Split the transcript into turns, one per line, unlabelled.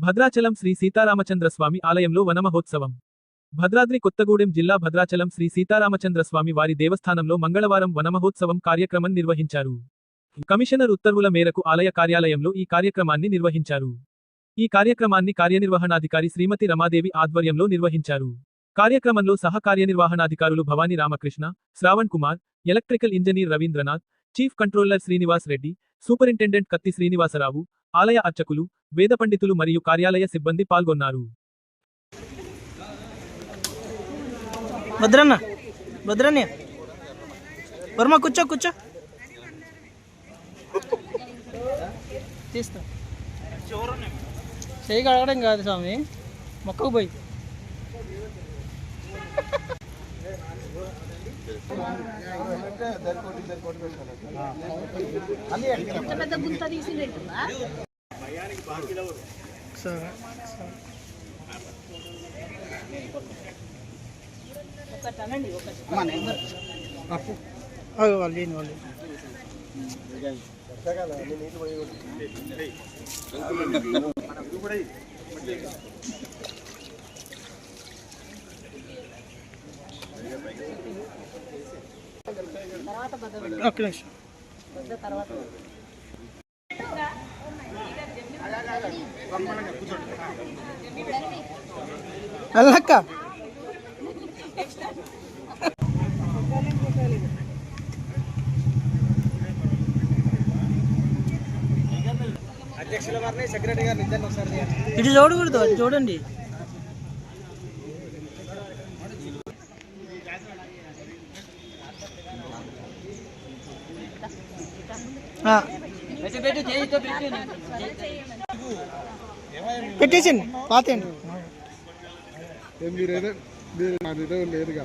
భద్రాచలం శ్రీ సీతారామచంద్రస్వామి ఆలయంలో వనమహోత్సవం. భద్రాద్రి కొత్తగూడెం జిల్లా భద్రాచలం శ్రీ సీతారామచంద్రస్వామి వారి దేవస్థానంలో మంగళవారం వనమహోత్సవం కార్యక్రమం నిర్వహించారు. కమిషనర్ ఉత్తర్వుల మేరకు ఆలయ కార్యాలయంలో ఈ కార్యక్రమాన్ని నిర్వహించారు. ఈ కార్యక్రమాన్ని కార్యనిర్వహణాధికారి శ్రీమతి రమాదేవి ఆధ్వర్యంలో నిర్వహించారు. కార్యక్రమంలో సహ కార్యనిర్వహణాధికారులు Bhavani Ramakrishna, Shravan Kumar, electrical engineer Ravindranath, chief controller Srinivas Reddy, superintendent Katti Srinivasarao, ఆలయ అర్చకులు, వేద పండితులు మరియు కార్యాలయ సిబ్బంది పాల్గొన్నారు.
భద్రన్న వర్మ కూర్చో తీస్తా చేయికి అడగడం కాదు స్వామి, మొక్కకు పోయి వాళ్ళు ఒక్క నిమిషం అల్లక్క అధ్యక్షుల వారిని సెక్రటరీ గారిని ఇద్దరిని ఒకసారి ఇటు చూడకూడదు, అది చూడండి. పెట్టేసండి పాతండి
లేదుగా